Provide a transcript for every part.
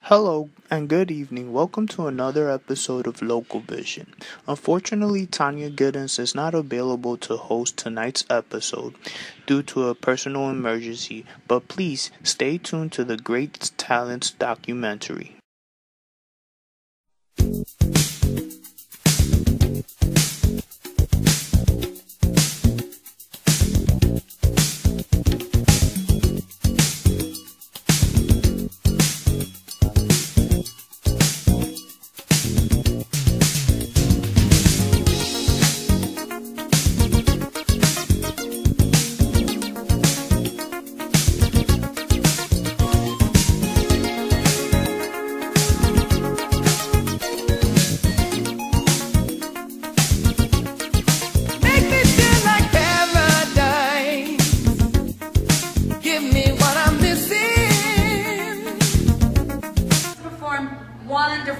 Hello and good evening. Welcome to another episode of Localvision. Unfortunately, Tonya Giddens is not available to host tonight's episode due to a personal emergency, but please stay tuned to the Great Talents documentary.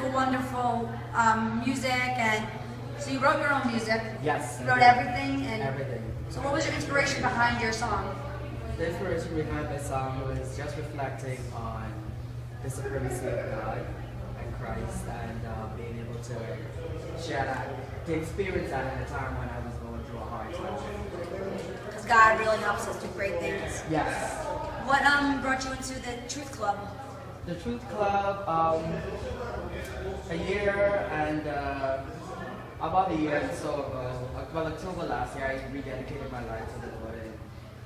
Wonderful music, and so you wrote your own music. Yes. You wrote everything, and everything. So what was your inspiration behind your song? The inspiration behind the song was just reflecting on the supremacy of God and Christ, and being able to share that, to experience that at a time when I was going through a hard time. Because God really helps us do great things. Yes. What brought you into the Truth Club? The Truth Club, a year and about a year or so ago, well, October last year, I rededicated my life to the Lord, and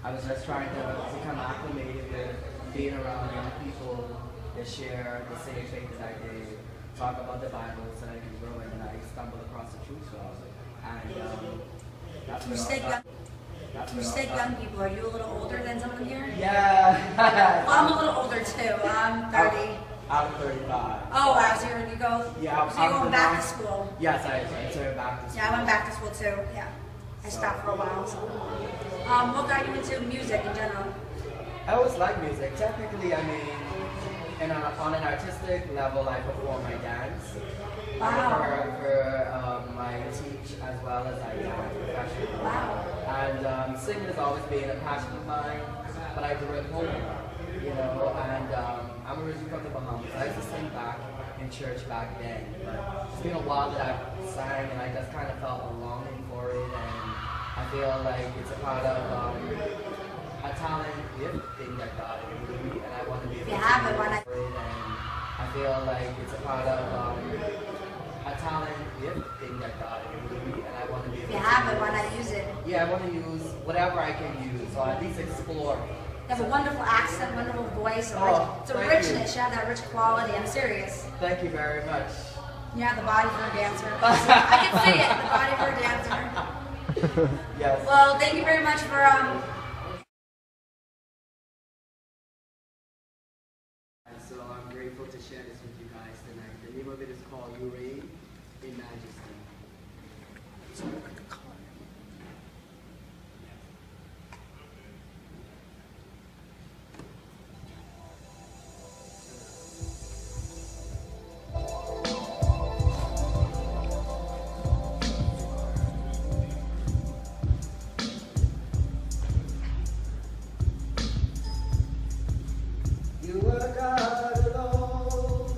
I was just trying to become acclimated with being around young people that share the same faith that I did, talk about the Bible so that I can grow, and I stumbled across the Truth Club, and that's You said young people. Are you a little older than some of them here? Yeah. Well, I'm a little older too. I'm 30. I'm 35. Oh wow, so you go? Yeah, so you're going back to school? Yes, I started back to school. Yeah, I went back to school too, yeah. I stopped for a while, so. What got you into music in general? I always like music. Technically, I mean, on an artistic level, I perform, I dance. Wow. For my teach as well as I dance professionally. Wow. And singing has always been a passion of mine, but I grew up home, you know, and I'm originally from the Bahamas. I used to sing back in church back then, but it's been a while that I've sang, and I just kind of felt a longing for it, and I feel like it's a part of a talent gift thing that God gave me, and I want to be able to use for it, and I feel like it's a part of a talent gift thing that God gave me, and I want to be able to If you have it, why not use it? Yeah, I want to use whatever I can use, or at least explore. You have a wonderful accent, wonderful voice, it's a richness, you have that rich quality, I'm serious. Thank you very much. You have the body for a dancer. I can see it, the body for a dancer. Yes. Well, thank you very much for So I'm grateful to share this with you guys tonight. The name of it is called You Reign in Majesty. You are God alone.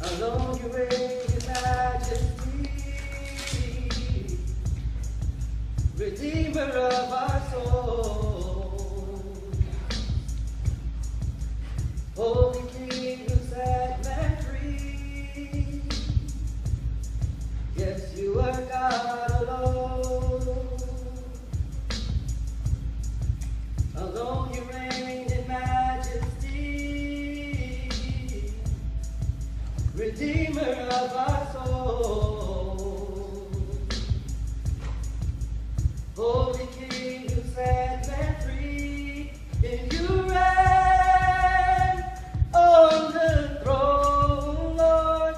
Alone you reign in majesty. Redeemer of our soul. Holy King who set men free. Yes, you are God alone. Alone you reign in majesty, Redeemer of our soul. Holy King who set men free, in you reign on the throne, Lord.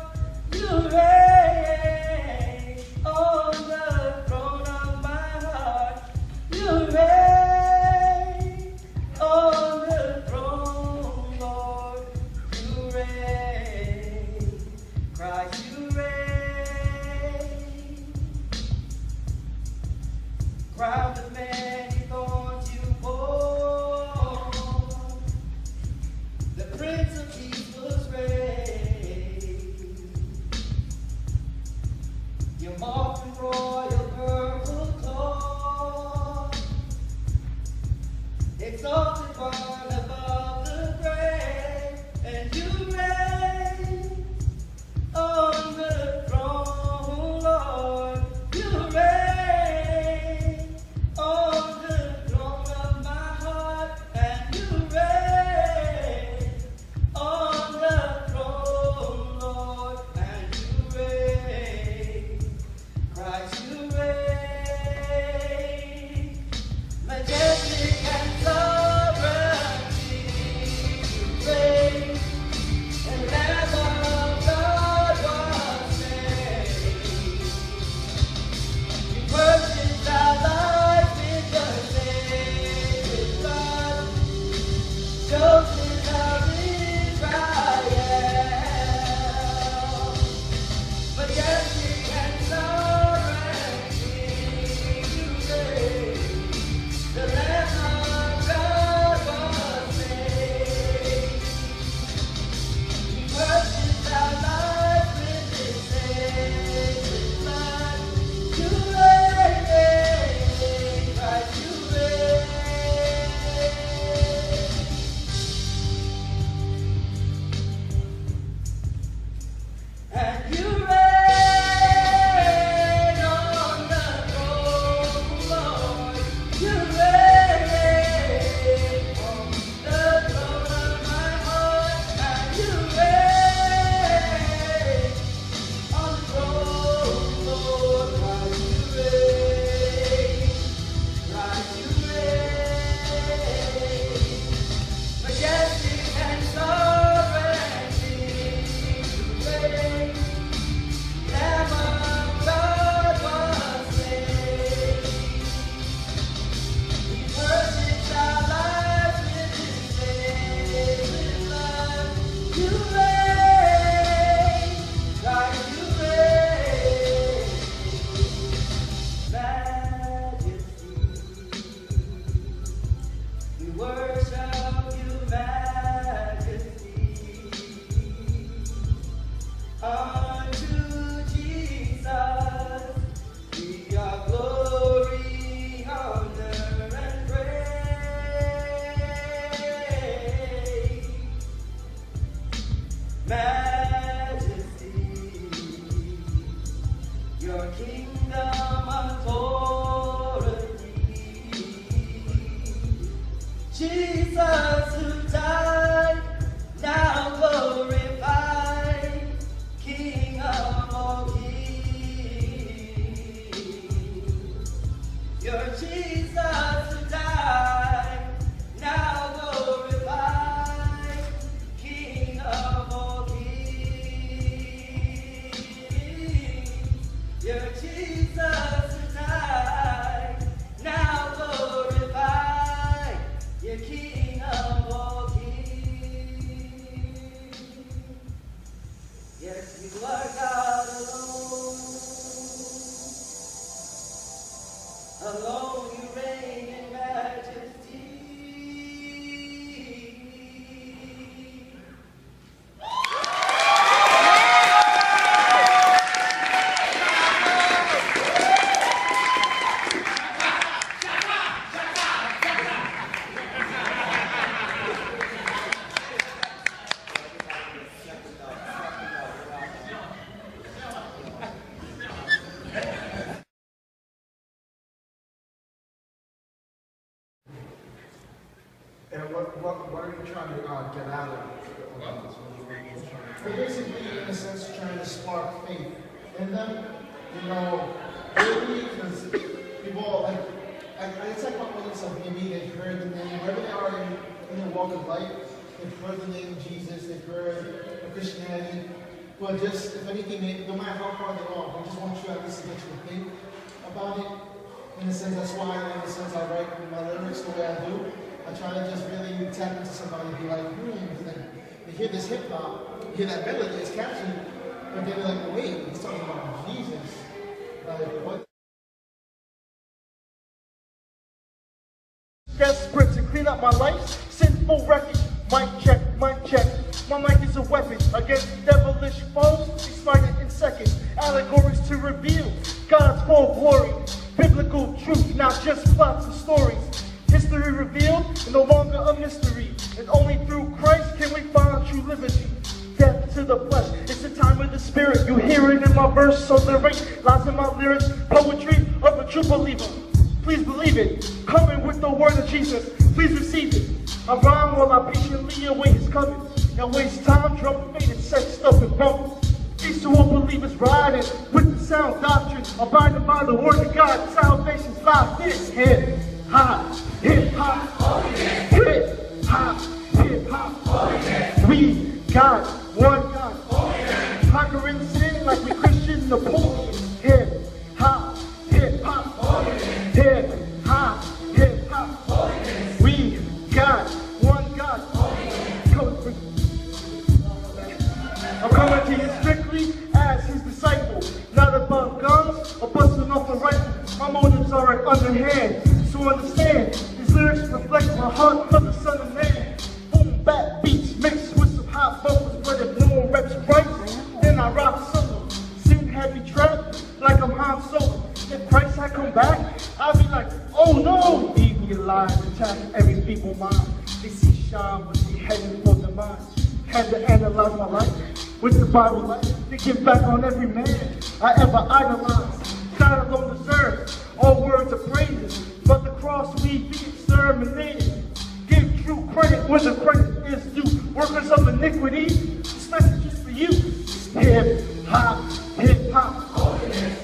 You reign on the throne of my heart. You reign on the throne, Lord. You reign, Christ, you reign. Crown of many thorns you bore. worship you, majesty. Unto Jesus be our glory, honor, and praise. Majesty, your kingdom authority. Jesus who died, now glorified, King of all kings. Your Jesus who died, now glorified, King of all kings. Your Jesus who died, now glorified, your King of all kings. Yes, you are God alone. Alone you reign in majesty. And what are you trying to get out of it? We're basically, in a sense, trying to spark faith in them. You know, really, because people, like, it's like what it's like, maybe they've heard the name, wherever they are in their walk of life, they've heard the name of Jesus, they've heard of Christianity, but just, if anything, no matter how far they are, they just want you at least to get you to think about it. In a sense, that's why, in a sense, I write my lyrics the way I do. I try to just really tap into somebody and be like, they hear this hip hop, you hear that melody, it's catchy, but they're like, wait, he's talking about Jesus. Like, what? Desperate to clean up my life, sinful wreckage. Mic check, mic check. My mic is a weapon against devilish foes. Expired in seconds. Allegories to reveal God's full glory. Biblical truth, not just plots and stories. History revealed, and no longer a mystery. And only through Christ can we find true liberty. Death to the flesh, it's the time of the spirit. You hear it in my verse, so lyric lies in my lyrics. Poetry of a true believer. Please believe it. Coming with the word of Jesus. Please receive it. I rhyme while I patiently await his coming. And waste time, drum faded, sexed up and bumping. These two unbelievers riding with the sound doctrine. Abiding by the word of God. Salvation's life. This hip hop, hip hop, hip hop, hip hop. We got one God. Conquering sin like we Christian Napoleon. Hip hop, hip hop, hip hop, hip hop. We got one God. I'm coming to you strictly as his disciple. Not about guns or busting off a rifle. My motives are at underhand. So understand, these lyrics reflect my heart for the son of man. Boom, bap beats mixed with some hot vocals. But if no one reps right, then I rock solo. Sing heavy trap like I'm Han Solo. If Christ had come back, I'd be like, oh no! Leave me alive, attack every feeble mind. They see shine, but they heading for the mind. Had to analyze my life with the Bible life. To give back on every man I ever idolized. God alone deserves all words of praise. But the cross we be exterminated. Give true credit where the credit is due. Workers of iniquity, this message is for you. Hip hop, hip hop,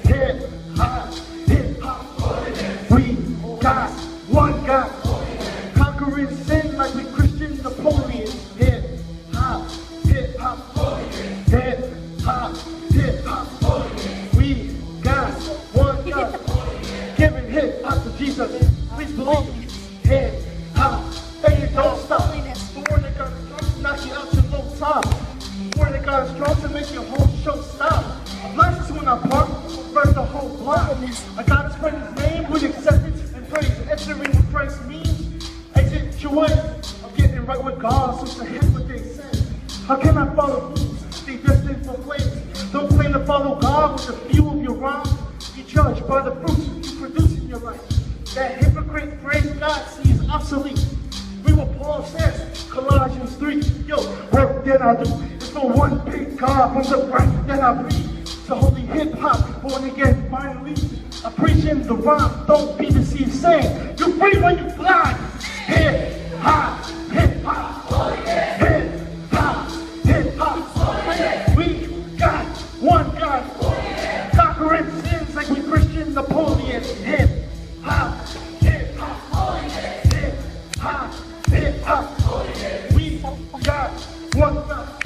hip hop, hip hop. We got one God. Conquering sin like we Christian Napoleon. Hip hop, hip hop, hip hop, hip hop. We got one God. Giving hip hop to Jesus. Please believe me. Hip hop. Hey, don't stop. The word that got strong to knock you out your low top. The word that got strong to make your whole show stop. I'm licensed when I park, burn the whole block. I gotta spread his name with acceptance and praise. Entering what Christ means. Exit your way of getting right with God, so to heck what they say. How can I follow fools? They destined for flames. Don't claim to follow God with the few of your rhymes. Be judged by the fruits you produce in your life. That hypocrite phrase God sees obsolete. Read what Paul says, Colossians 3. Yo, work that I do is for one big God from the breath that I breathe. So holy hip-hop, born again, finally. I'm preaching the rhyme, don't be deceived, saying, you're free when you fly. Hip-hop, hip-hop, hip-hop, hip-hop. We got one God, conquering sins like we Christian Napoleon. Hip-hop, hip-hop, hip-hop, hip-hop. We got one God.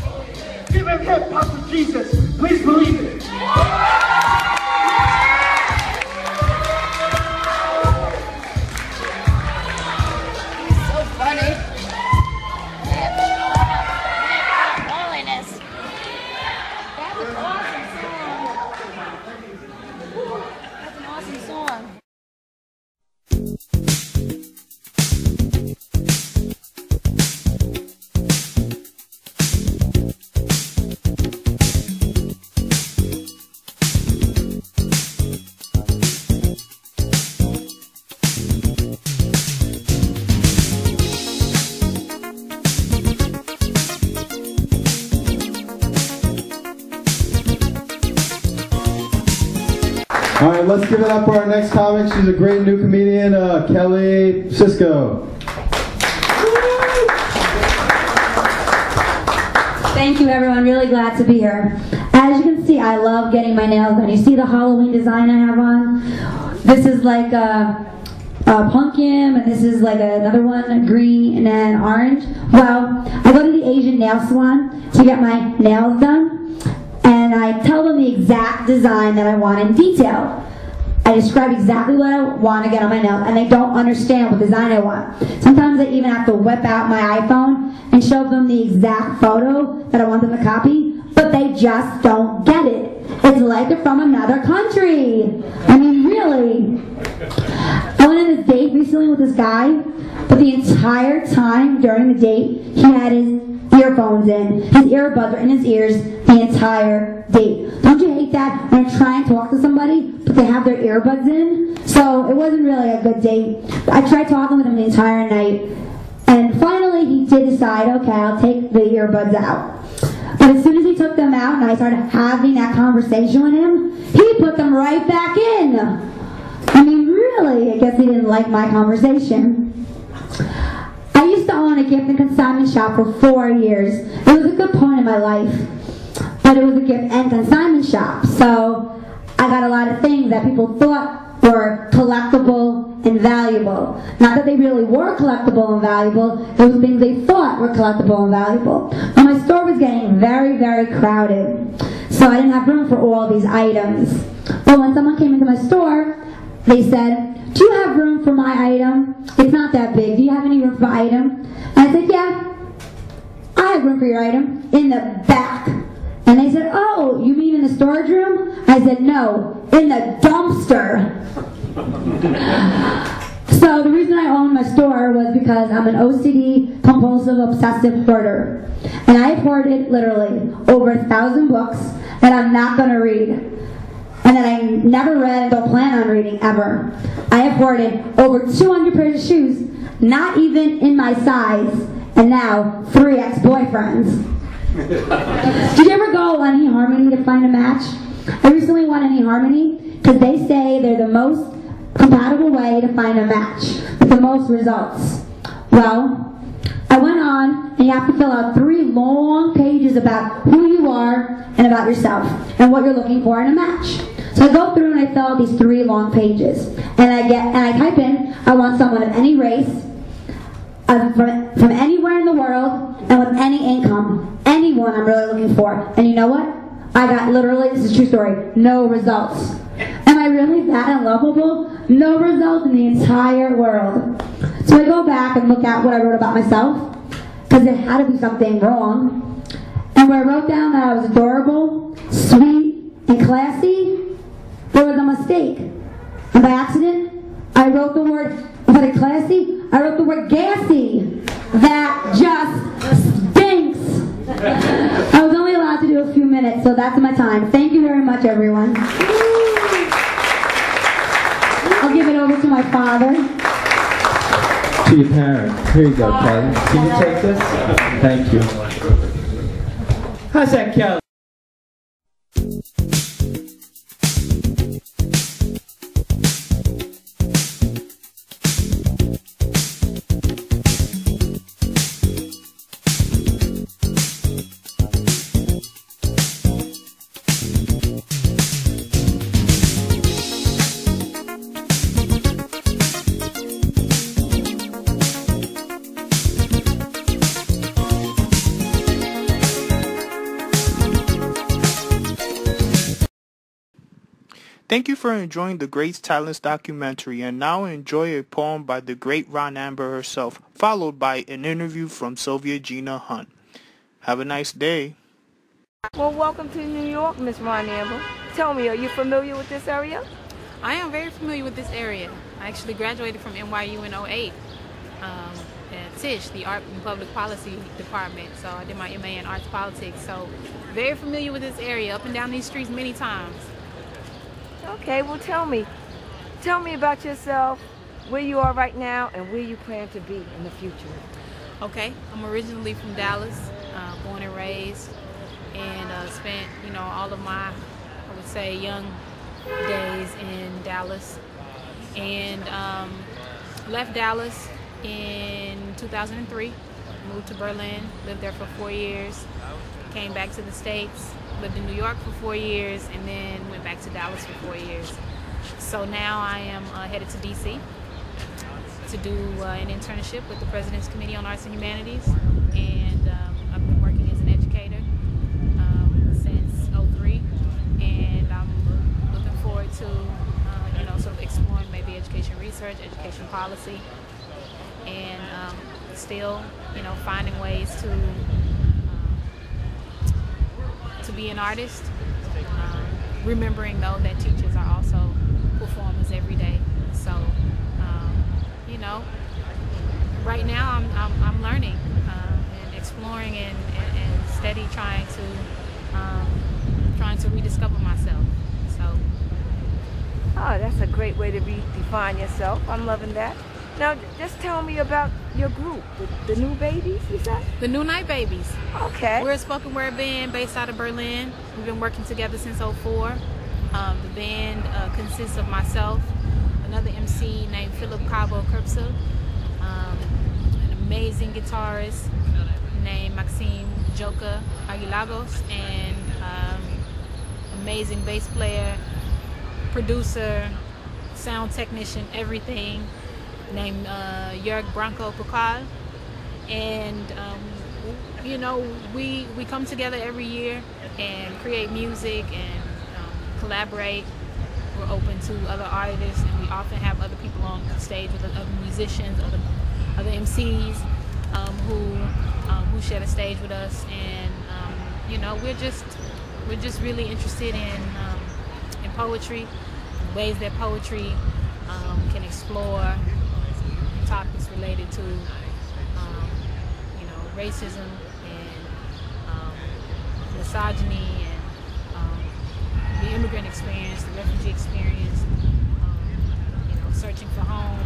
Give him hip-hop to Jesus, please believe it. All right, let's give it up for our next comic. She's a great new comedian, Kelly Cisco. Thank you, everyone. Really glad to be here. As you can see, I love getting my nails done. You see the Halloween design I have on? This is like a pumpkin, and this is like another one, green and orange. Well, I go to the Asian nail salon to get my nails done. And I tell them the exact design that I want in detail. I describe exactly what I want to get on my nails, and they don't understand what design I want. Sometimes I even have to whip out my iPhone and show them the exact photo that I want them to copy, but they just don't get it. It's like they're from another country. I mean, really. I went on this date recently with this guy, but the entire time during the date, he had his earphones in. His earbuds were in his ears the entire date. Don't you hate that when you're trying to talk to somebody, but they have their earbuds in? So it wasn't really a good date. I tried talking with him the entire night, and finally he did decide, okay, I'll take the earbuds out. But as soon as he took them out and I started having that conversation with him, he put them right back in. I mean, really, I guess he didn't like my conversation. I used to own a gift and consignment shop for 4 years. It was a good point in my life, but it was a gift and consignment shop. So I got a lot of things that people thought were collectible and valuable. Not that they really were collectible and valuable, it was things they thought were collectible and valuable. And my store was getting very, very crowded, so I didn't have room for all these items. But when someone came into my store, they said, do you have room for my item? It's not that big. Do you have any room for my item? And I said, yeah, I have room for your item in the back. And they said, oh, you mean in the storage room? I said, no, in the dumpster. So the reason I owned my store was because I'm an OCD, compulsive, obsessive hoarder. And I have hoarded literally over 1,000 books that I'm not going to read. And that I never read and don't plan on reading ever. I have hoarded over 200 pairs of shoes, not even in my size, and now 3 ex-boyfriends. Did you ever go on eHarmony to find a match? I recently went on eHarmony because they say they're the most compatible way to find a match with the most results. Well, I went on, and you have to fill out 3 long pages about who you are and about yourself and what you're looking for in a match. So I go through and I fill out these 3 long pages, and I type in, I want someone of any race, from anywhere in the world, and with any income, anyone I'm really looking for. And you know what? I got literally, this is a true story, no results. Am I really that unlovable? No results in the entire world. So I go back and look at what I wrote about myself, because there had to be something wrong. And where I wrote down that I was adorable, sweet, and classy, there was a mistake. And by accident, I wrote the word, instead of classy, I wrote the word gassy. that just stinks. I was only allowed to do a few minutes, so that's my time. Thank you very much, everyone. I'll give it over to my father. To your parents. Here you go, Kelly. Can you take this? Thank you. How's that, Kelly? Thank you for enjoying the Great Talents documentary, and now enjoy a poem by the great Ronamber herself, followed by an interview from Sylvia Gina Hunt. Have a nice day. Well, welcome to New York, Miss Ronamber. Tell me, are you familiar with this area? I am very familiar with this area. I actually graduated from NYU in 08 at Tisch, the Art and Public Policy Department. So I did my MA in Arts Politics. So very familiar with this area, up and down these streets many times. Okay, well tell me about yourself, where you are right now, and where you plan to be in the future. Okay, I'm originally from Dallas, born and raised, and spent, all of my, I would say, young days in Dallas, and left Dallas in 2003, moved to Berlin, lived there for 4 years, came back to the States, lived in New York for 4 years, and then went back to Dallas for 4 years. So now I am headed to DC to do an internship with the President's Committee on Arts and Humanities, and I've been working as an educator since 03, and I'm looking forward to sort of exploring maybe education research, education policy, and still finding ways to be an artist, remembering though that teachers are also performers every day. So right now I'm learning and exploring and steady trying to rediscover myself. So that's a great way to redefine yourself. I'm loving that. Now, just tell me about your group, the New Babies, you said? The New Night Babies. Okay. We're a spoken word band based out of Berlin. We've been working together since 04. The band consists of myself, another MC named Philip Cabo Kirpsa, an amazing guitarist named Maxime Joka Aguilagos, and amazing bass player, producer, sound technician, everything, named Jörg Branko Pokal. And we come together every year and create music and collaborate. We're open to other artists, and we often have other people on stage with other musicians, other MCs who share the stage with us. And we're just really interested in poetry, ways that poetry can explore topics related to racism and misogyny and the immigrant experience, the refugee experience, searching for home,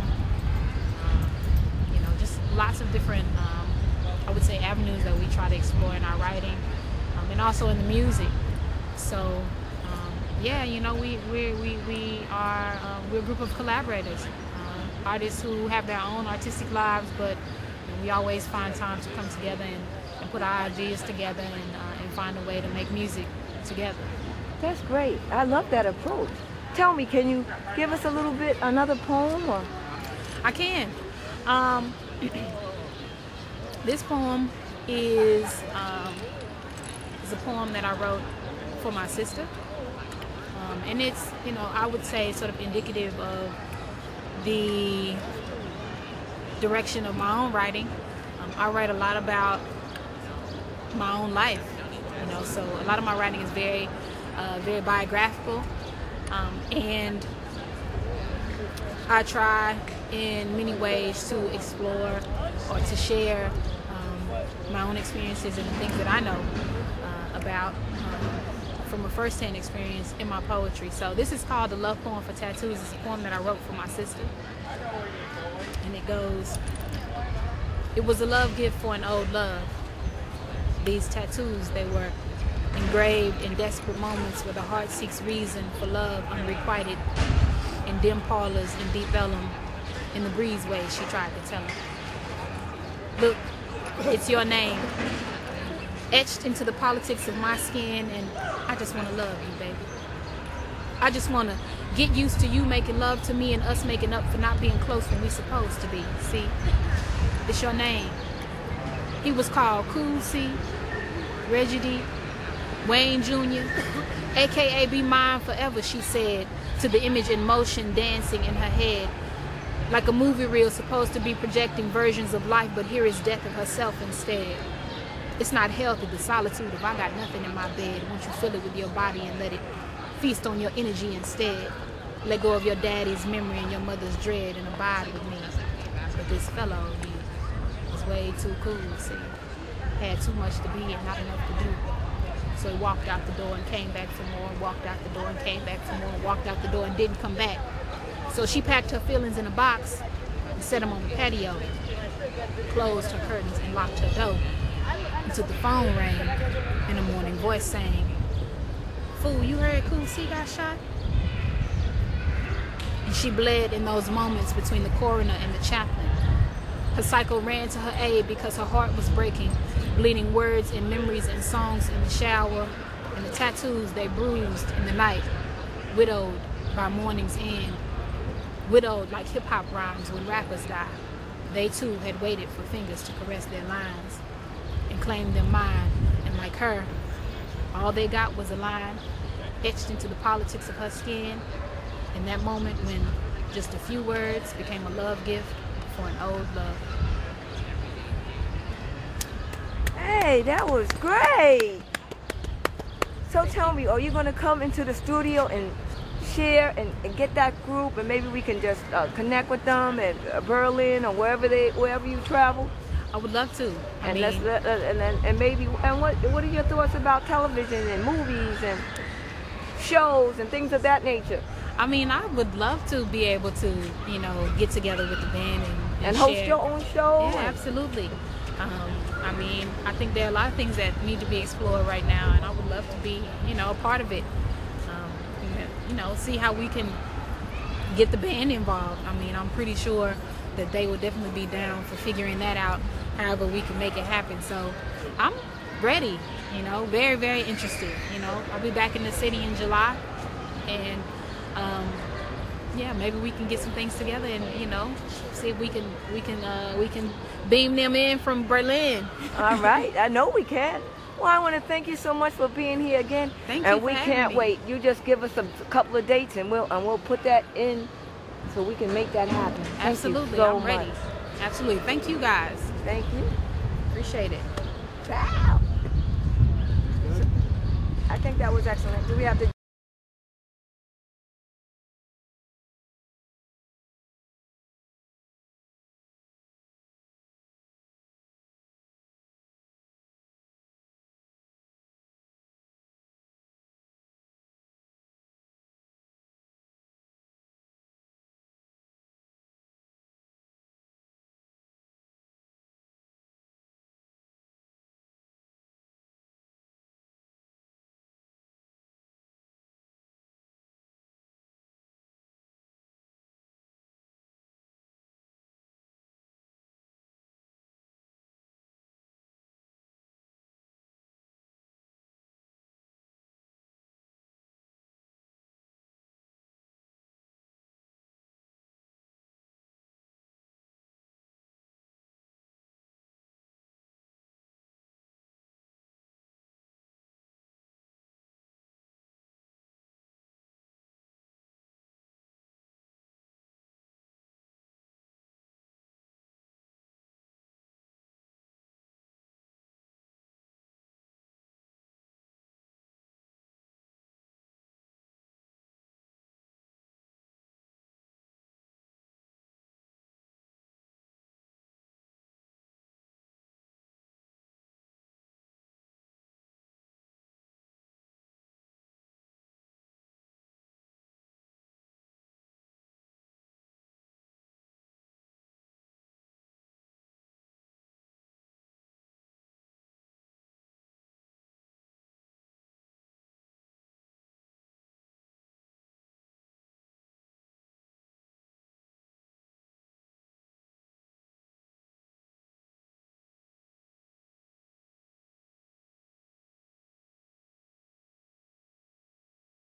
just lots of different I would say avenues that we try to explore in our writing, and also in the music. So we're a group of collaborators, artists who have their own artistic lives, but we always find time to come together and put our ideas together and find a way to make music together. That's great. I love that approach. Tell me, can you give us a little bit, another poem? Or? I can. This poem is a poem that I wrote for my sister. And it's, I would say sort of indicative of the direction of my own writing. I write a lot about my own life, so a lot of my writing is very biographical, and I try in many ways to explore or to share my own experiences and the things that I know about from a first-hand experience in my poetry. So this is called The Love Poem for Tattoos. It's a poem that I wrote for my sister. And it goes, it was a love gift for an old love. These tattoos, they were engraved in desperate moments where the heart seeks reason for love unrequited, in dim parlors, in deep vellum, in the breezeway she tried to tell him. Look, it's your name, etched into the politics of my skin, and I just want to love you, baby. I just want to get used to you making love to me and us making up for not being close when we supposed to be. See, it's your name. He was called Cool C, Reggie D, Wayne Jr., aka Be Mine Forever, she said, to the image in motion dancing in her head. Like a movie reel supposed to be projecting versions of life, but here is death of herself instead. It's not healthy, the solitude of I got nothing in my bed. Won't you fill it with your body and let it feast on your energy instead? Let go of your daddy's memory and your mother's dread and abide with me. But this fellow, he was way too cool, see. Had too much to be and not enough to do. So he walked out the door and came back for more, walked out the door and came back for more, walked out the door and didn't come back. So she packed her feelings in a box and set them on the patio, closed her curtains and locked her door until the phone rang and a morning voice sang, "Fool, you heard Cool C got shot?" And she bled in those moments between the coroner and the chaplain. Her cycle ran to her aid because her heart was breaking, bleeding words and memories and songs in the shower, and the tattoos they bruised in the night, widowed by morning's end. Widowed like hip-hop rhymes when rappers die. They too had waited for fingers to caress their lines and claim them mine, and like her, all they got was a line etched into the politics of her skin, in that moment when just a few words became a love gift for an old love. Hey, that was great. So tell me, are you going to come into the studio and share and get that group, and maybe we can just connect with them at Berlin or wherever you travel? I would love to. And what are your thoughts about television and movies and shows and things of that nature? I mean, I would love to be able to, you know, get together with the band and host share. your own show. Yeah, absolutely. I mean, I think there are a lot of things that need to be explored right now, and I would love to be, you know, a part of it. You know, see how we can get the band involved. I mean, I'm pretty sure that they would definitely be down for figuring that out, however we can make it happen. So I'm ready, you know, very, very interested. You know, I'll be back in the city in July, and yeah, maybe we can get some things together and, you know, see if we can beam them in from Berlin. All right, I know we can. Well, I want to thank you so much for being here again. Thank you. And we can't wait. You just give us a couple of dates, and we'll put that in so we can make that happen. Absolutely, I'm ready. Absolutely. Thank you guys. Thank you. Appreciate it. Ciao. I think that was excellent. Do we have to